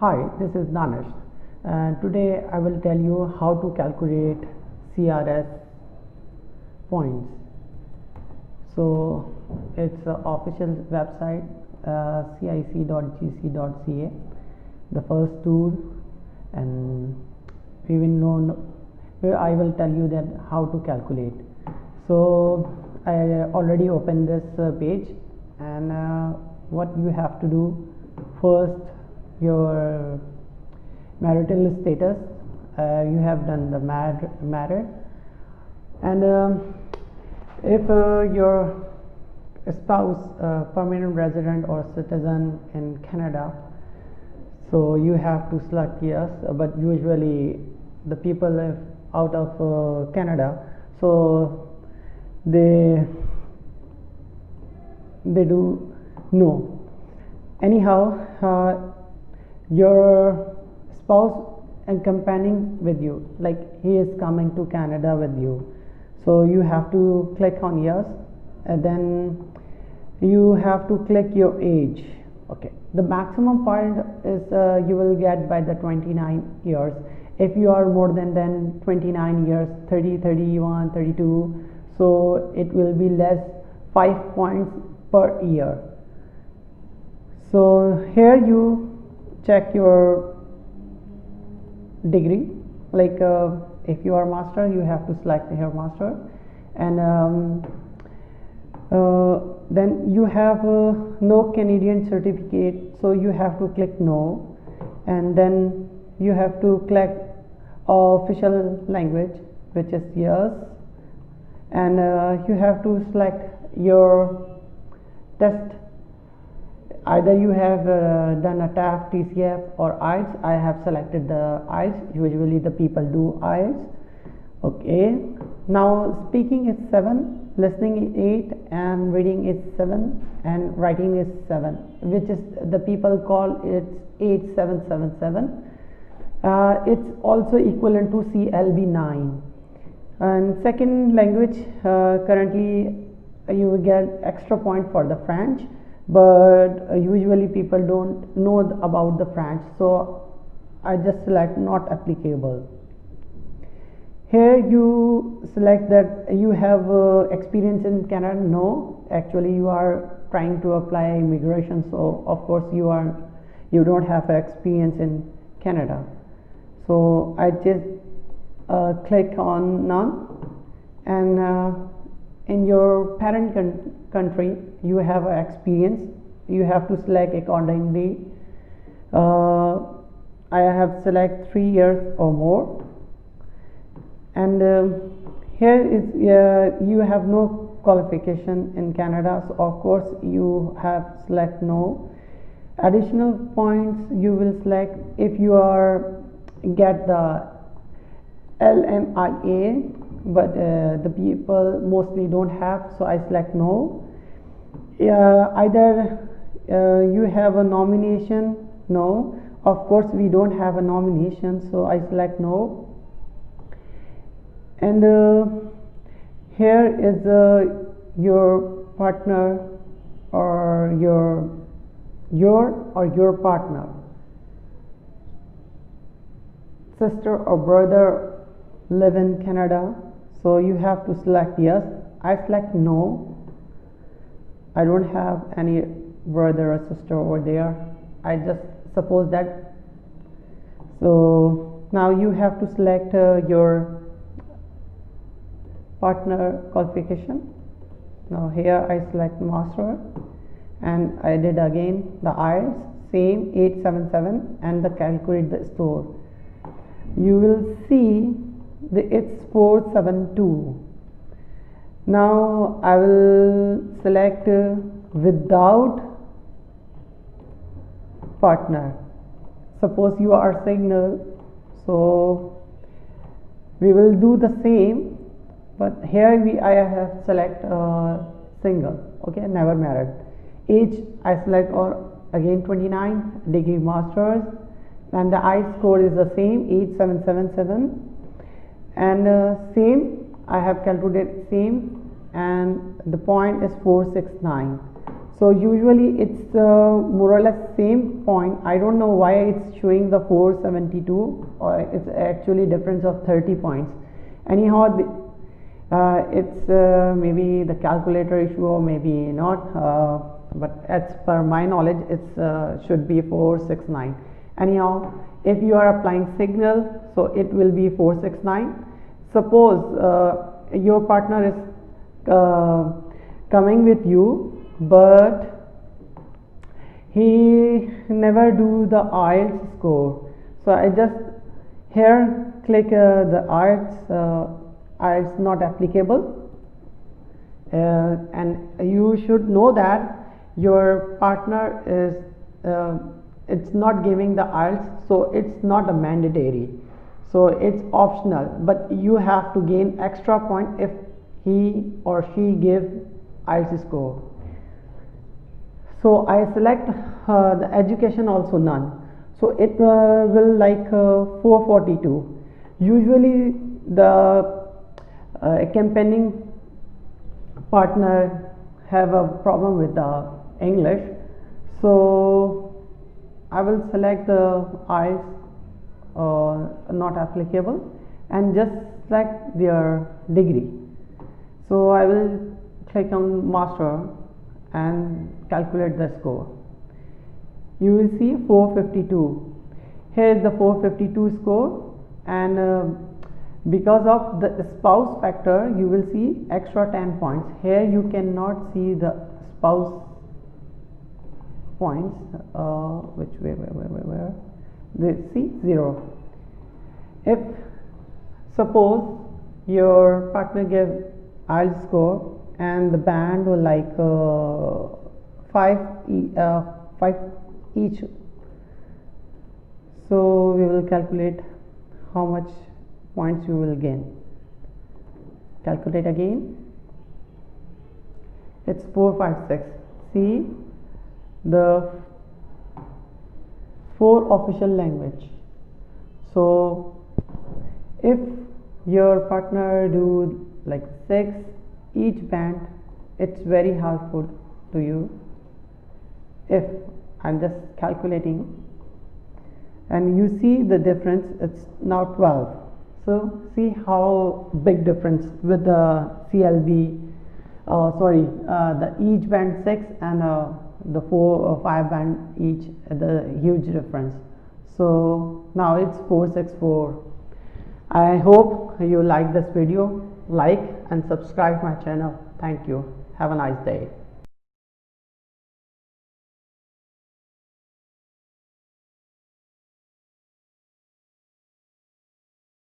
Hi, this is Danish. Today I will tell you how to calculate CRS points. So it's an official website, cic.gc.ca, the first tool, and we will know. I will tell you that how to calculate. So I already opened this page, and what you have to do first, your marital status, you have done the married, and if your spouse permanent resident or citizen in Canada, so you have to select yes, but usually the people live out of Canada, so they do no. Anyhow, your spouse accompanying with you, like he is coming to Canada with you, so you have to click on yes, and then you have to click your age. Okay, the maximum point is you will get by the 29 years. If you are more than 29 years, 30, 31, 32, so it will be less 5 points per year. So here you check your degree, like if you are master, you have to select here master, and then you have no Canadian certificate, so you have to click no, and then you have to click official language, which is yes, and you have to select your test. Either you have done a TAF, TCF or IELTS. I have selected the IELTS. Usually the people do IELTS. Okay, now speaking is 7, listening is 8, and reading is 7, and writing is 7, which is the people call it 8777. It's also equivalent to CLB 9. And second language, currently you will get extra point for the French, but usually people don't know about the French, so I just select not applicable. Here you select that you have experience in Canada. No, actually you are trying to apply immigration, so of course you don't have experience in Canada, so I just click on none, and in your parent country you have experience, you have to select accordingly. I have select 3 years or more, and here is you have no qualification in Canada, so of course you have select no. Additional points you will select if you are get the LMIA, but the people mostly don't have, so I select no. Either you have a nomination, no, of course we don't have a nomination, so I select no. And here is your partner or your partner, sister or brother live in Canada, so you have to select yes. I select no. I don't have any brother or sister over there. I just suppose that. So now you have to select your partner qualification. Now here I select master, and I did again the IELTS, same 877, and the calculate the score. You will see it's 472. Now I will select without partner. Suppose you are single, so we will do the same, but here I have select single. Okay, never married. Age I select again 29, degree masters, and the IELTS score is the same 8777, and same I have calculated same, and the point is 469. So usually it's more or less same point. I don't know why it's showing the 472, or it's actually difference of 30 points. Anyhow, it's maybe the calculator issue or maybe not, but as per my knowledge it's should be 469. Anyhow, if you are applying signal, so it will be 469. Suppose your partner is coming with you, but he never do the IELTS score. So I just here click the IELTS not applicable, and you should know that your partner is it's not giving the IELTS, so it's not a mandatory, so it's optional, but you have to gain extra point if he or she give IELTS score. So I select the education also none, so it will like 442. Usually the accompanying partner have a problem with the English, so I will select the IELTS not applicable and just select their degree. So I will click on master and calculate the score. You will see 452. Here is the 452 score, and because of the spouse factor you will see extra 10 points. Here you cannot see the spouse points, which where they see 0. If suppose your partner give IELTS score and the band will like 5 each, so we will calculate how much points you will gain. Calculate again. It's 456. See the 4 official language. So if your partner do like 6 each band, it's very helpful to you. If I'm just calculating and you see the difference, it's now 12. So see how big difference with the CLB, the each band 6 and the 4 or 5 band each, the huge difference. So now it's 464. I hope you like this video. Like and subscribe my channel. Thank you. Have a nice day.